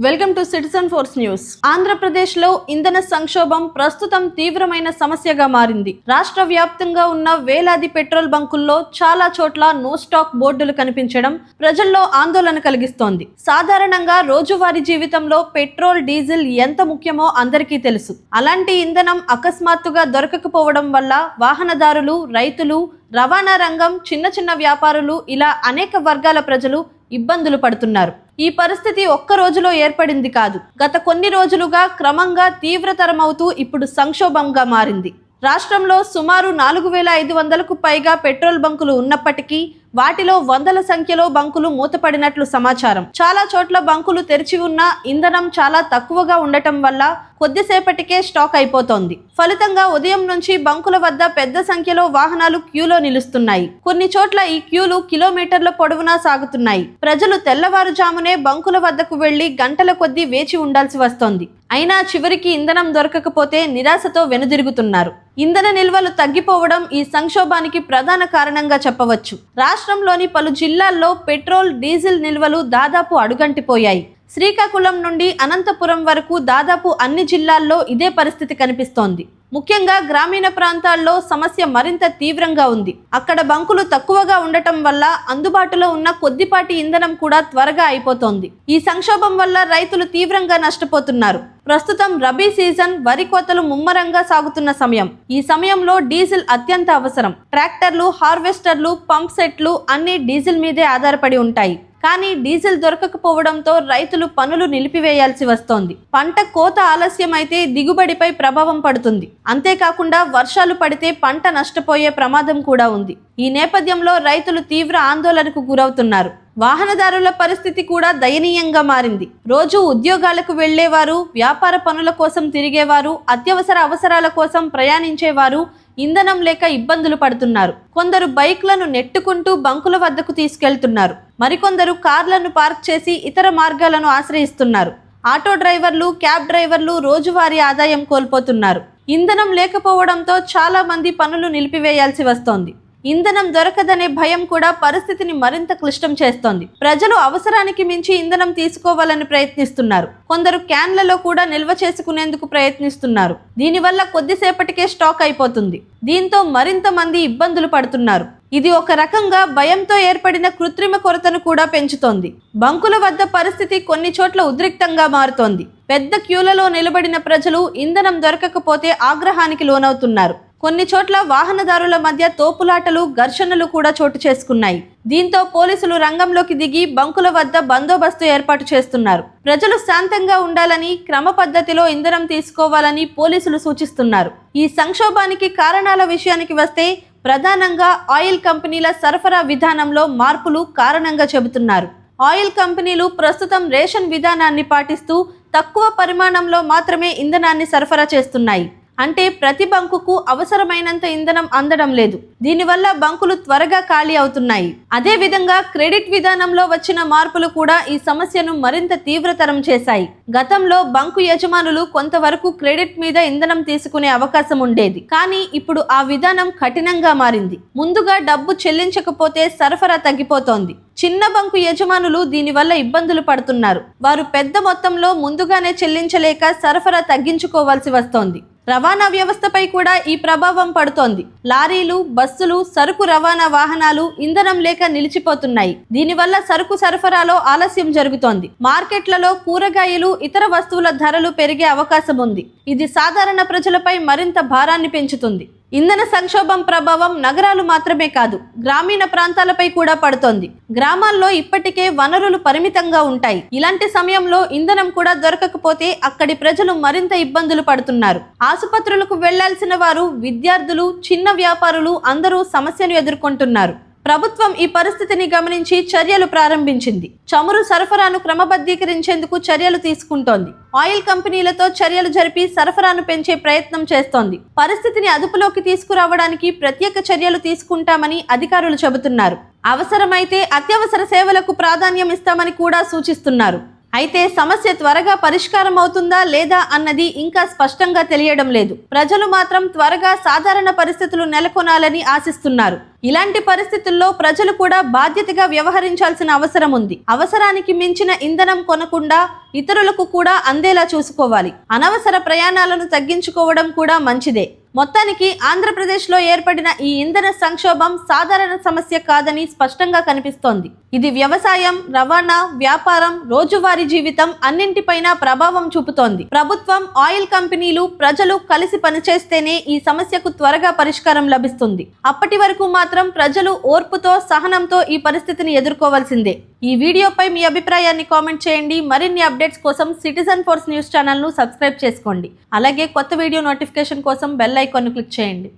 Welcome to citizen force news. ఆంధ్రప్రదేశ్లో ఇంధన సంక్షోభం ప్రస్తుతం తీవ్రమైన సమస్యగా మారింది. రాష్ట్ర వ్యాప్తంగా ఉన్న వేలాది పెట్రోల్ బంకుల్లో చాలా చోట్ల నో స్టాక్ బోర్డులు కనిపించడం ప్రజల్లో ఆందోళన కలిగిస్తోంది. సాధారణంగా రోజువారీ జీవితంలో పెట్రోల్, డీజిల్ ఎంత ముఖ్యమో అందరికీ తెలుసు. అలాంటి ఇంధనం అకస్మాత్తుగా దొరకకపోవడం వల్ల వాహనదారులు, రైతులు, రవాణా రంగం, చిన్న వ్యాపారులు ఇలా అనేక వర్గాల ప్రజలు ఇబ్బందులు పడుతున్నారు. ఈ పరిస్థితి ఒక్క రోజులో ఏర్పడింది కాదు. గత కొన్ని రోజులుగా క్రమంగా తీవ్రతరమవుతూ ఇప్పుడు సంక్షోభంగా మారింది. రాష్ట్రంలో సుమారు 4500కు పైగా పెట్రోల్ బంకులు ఉన్నప్పటికీ వాటిలో వందల సంఖ్యలో బంకులు మూతపడినట్లు సమాచారం. చాలా చోట్ల బంకులు తెరిచి ఉన్న ఇంధనం చాలా తక్కువగా ఉండటం వల్ల కొద్దిసేపటికే స్టాక్ అయిపోతోంది. ఫలితంగా ఉదయం నుంచి బంకుల వద్ద పెద్ద సంఖ్యలో వాహనాలు క్యూలో నిలుస్తున్నాయి. కొన్ని చోట్ల ఈ క్యూలు కిలోమీటర్ల పొడవునా సాగుతున్నాయి. ప్రజలు తెల్లవారుజామునే బంకుల వద్దకు వెళ్లి గంటల కొద్దీ వేచి ఉండాల్సి వస్తోంది. అయినా చివరికి ఇంధనం దొరకకపోతే నిరాశతో వెనుదిరుగుతున్నారు. ఇంధన నిల్వలు తగ్గిపోవడం ఈ సంక్షోభానికి ప్రధాన కారణంగా చెప్పవచ్చు. రాష్ట్రంలోని పలు జిల్లాల్లో పెట్రోల్, డీజిల్ నిల్వలు దాదాపు అడుగంటిపోయాయి. శ్రీకాకుళం నుండి అనంతపురం వరకు దాదాపు అన్ని జిల్లాల్లో ఇదే పరిస్థితి కనిపిస్తోంది. ముఖ్యంగా గ్రామీణ ప్రాంతాల్లో సమస్య మరింత తీవ్రంగా ఉంది. అక్కడ బంకులు తక్కువగా ఉండటం వల్ల అందుబాటులో ఉన్న కొద్దిపాటి ఇంధనం కూడా త్వరగా అయిపోతోంది. ఈ సంక్షోభం వల్ల రైతులు తీవ్రంగా నష్టపోతున్నారు. ప్రస్తుతం రబీ సీజన్, వరి కోతలు ముమ్మరంగా సాగుతున్న సమయం. ఈ సమయంలో డీజిల్ అత్యంత అవసరం. ట్రాక్టర్లు, హార్వెస్టర్లు, పంప్ సెట్లు అన్ని డీజిల్ మీదే ఆధారపడి ఉంటాయి. కానీ డీజిల్ దొరకకపోవడంతో రైతులు పనులు నిలిపివేయాల్సి వస్తోంది. పంట కోత ఆలస్యమైతే దిగుబడిపై ప్రభావం పడుతుంది. అంతేకాకుండా వర్షాలు పడితే పంట నష్టపోయే ప్రమాదం కూడా ఉంది. ఈ నేపథ్యంలో రైతులు తీవ్ర ఆందోళనకు గురవుతున్నారు. వాహనదారుల పరిస్థితి కూడా దయనీయంగా మారింది. రోజు ఉద్యోగాలకు వెళ్లేవారు, వ్యాపార పనుల కోసం తిరిగేవారు, అత్యవసర అవసరాల కోసం ప్రయాణించేవారు ఇంధనం లేక ఇబ్బందులు పడుతున్నారు. కొందరు బైక్లను నెట్టుకుంటూ బంకుల వద్దకు తీసుకెళ్తున్నారు. మరికొందరు కార్లను పార్క్ చేసి ఇతర మార్గాలను ఆశ్రయిస్తున్నారు. ఆటో డ్రైవర్లు, క్యాబ్ డ్రైవర్లు రోజువారీ ఆదాయం కోల్పోతున్నారు. ఇంధనం లేకపోవడంతో చాలా మంది పనులు నిలిపివేయాల్సి వస్తోంది. ఇంధనం దొరకదనే భయం కూడా పరిస్థితిని మరింత క్లిష్టం చేస్తోంది. ప్రజలు అవసరానికి మించి ఇంధనం తీసుకోవాలని ప్రయత్నిస్తున్నారు. కొందరు క్యాన్లలో కూడా నిల్వ చేసుకునేందుకు ప్రయత్నిస్తున్నారు. దీనివల్ల కొద్దిసేపటికే స్టాక్ అయిపోతుంది. దీంతో మరింత మంది ఇబ్బందులు పడుతున్నారు. ఇది ఒక రకంగా భయంతో ఏర్పడిన కృత్రిమ కొరతను కూడా పెంచుతోంది. బంకుల వద్ద పరిస్థితి కొన్ని చోట్ల ఉద్రిక్తంగా మారుతోంది. పెద్ద క్యూలలో నిలబడిన ప్రజలు ఇంధనం దొరకకపోతే ఆగ్రహానికి లోనవుతున్నారు. కొన్ని చోట్ల వాహనదారుల మధ్య తోపులాటలు, ఘర్షణలు కూడా చోటు చేసుకున్నాయి. దీంతో పోలీసులు రంగంలోకి దిగి బంకుల వద్ద బందోబస్తు ఏర్పాటు చేస్తున్నారు. ప్రజలు శాంతంగా ఉండాలని, క్రమ పద్ధతిలో ఇంధనం తీసుకోవాలని పోలీసులు సూచిస్తున్నారు. ఈ సంక్షోభానికి కారణాల విషయానికి వస్తే ప్రధానంగా ఆయిల్ కంపెనీల సరఫరా విధానంలో మార్పులు కారణంగా చెబుతున్నారు. ఆయిల్ కంపెనీలు ప్రస్తుతం రేషన్ విధానాన్ని పాటిస్తూ తక్కువ పరిమాణంలో మాత్రమే ఇంధనాన్ని సరఫరా చేస్తున్నాయి. అంటే ప్రతి బంకుకు అవసరమైనంత ఇంధనం అందడం లేదు. దీనివల్ల బంకులు త్వరగా ఖాళీ అవుతున్నాయి. అదే విధంగా క్రెడిట్ విధానంలో వచ్చిన మార్పులు కూడా ఈ సమస్యను మరింత తీవ్రతరం చేశాయి. గతంలో బంకు యజమానులు కొంతవరకు క్రెడిట్ మీద ఇంధనం తీసుకునే అవకాశం ఉండేది. కానీ ఇప్పుడు ఆ విధానం కఠినంగా మారింది. ముందుగా డబ్బు చెల్లించకపోతే సరఫరా తగ్గిపోతోంది. చిన్న బంకు యజమానులు దీనివల్ల ఇబ్బందులు పడుతున్నారు. వారు పెద్ద మొత్తంలో ముందుగానే చెల్లించలేక సరఫరా తగ్గించుకోవాల్సి వస్తోంది. రవాణా వ్యవస్థపై కూడా ఈ ప్రభావం పడుతోంది. లారీలు, బస్సులు, సరుకు రవాణా వాహనాలు ఇంధనం లేక నిలిచిపోతున్నాయి. దీనివల్ల సరుకు సరఫరాలో ఆలస్యం జరుగుతోంది. మార్కెట్లలో కూరగాయలు, ఇతర వస్తువుల ధరలు పెరిగే అవకాశం ఉంది. ఇది సాధారణ ప్రజలపై మరింత భారాన్ని పెంచుతుంది. ఇంధన సంక్షోభం ప్రభావం నగరాలు మాత్రమే కాదు, గ్రామీణ ప్రాంతాలపై కూడా పడుతోంది. గ్రామాల్లో ఇప్పటికే వనరులు పరిమితంగా ఉంటాయి. ఇలాంటి సమయంలో ఇంధనం కూడా దొరకకపోతే అక్కడి ప్రజలు మరింత ఇబ్బందులు పడుతున్నారు. ఆసుపత్రులకు వెళ్లాల్సిన వారు, విద్యార్థులు, చిన్న వ్యాపారులు అందరూ సమస్యను ఎదుర్కొంటున్నారు. ప్రభుత్వం ఈ పరిస్థితిని గమనించి చర్యలు ప్రారంభించింది. చమురు సరఫరాను క్రమబద్ధీకరించేందుకు చర్యలు తీసుకుంటోంది. ఆయిల్ కంపెనీలతో చర్యలు జరిపి సరఫరాను పెంచే ప్రయత్నం చేస్తోంది. పరిస్థితిని అదుపులోకి తీసుకురావడానికి ప్రత్యేక చర్యలు తీసుకుంటామని అధికారులు చెబుతున్నారు. అవసరమైతే అత్యవసర సేవలకు ప్రాధాన్యం ఇస్తామని కూడా సూచిస్తున్నారు. అయితే సమస్య త్వరగా పరిష్కారం అవుతుందా లేదా అన్నది ఇంకా స్పష్టంగా తెలియడం లేదు. ప్రజలు మాత్రం త్వరగా సాధారణ పరిస్థితులు నెలకొనాలని ఆశిస్తున్నారు. ఇలాంటి పరిస్థితుల్లో ప్రజలు కూడా బాధ్యతగా వ్యవహరించాల్సిన అవసరం ఉంది. అవసరానికి మించిన ఇంధనం కొనకుండా ఇతరులకు కూడా అందేలా చూసుకోవాలి. అనవసర ప్రయాణాలను తగ్గించుకోవడం కూడా మంచిదే. మొత్తానికి ఆంధ్రప్రదేశ్లో ఏర్పడిన ఈ ఇంధన సంక్షోభం సాధారణ సమస్య కాదని స్పష్టంగా కనిపిస్తోంది. ఇది వ్యవసాయం, రవాణా, వ్యాపారం, రోజువారీ జీవితం అన్నింటిపైన ప్రభావం చూపుతోంది. ప్రభుత్వం, ఆయిల్ కంపెనీలు, ప్రజలు కలిసి పనిచేస్తేనే ఈ సమస్యకు త్వరగా పరిష్కారం లభిస్తుంది. అప్పటి వరకు మాత్రం ప్రజలు ఓర్పుతో, సహనంతో ఈ పరిస్థితిని ఎదుర్కోవాల్సిందే. ఈ వీడియోపై మీ అభిప్రాయాన్ని కామెంట్ చేయండి. మరిన్ని అప్డేట్స్ కోసం సిటిజన్ ఫోర్స్ న్యూస్ ఛానల్ను సబ్స్క్రైబ్ చేసుకోండి. అలాగే కొత్త వీడియో నోటిఫికేషన్ కోసం బెల్ ఐకాన్ను క్లిక్ చేయండి.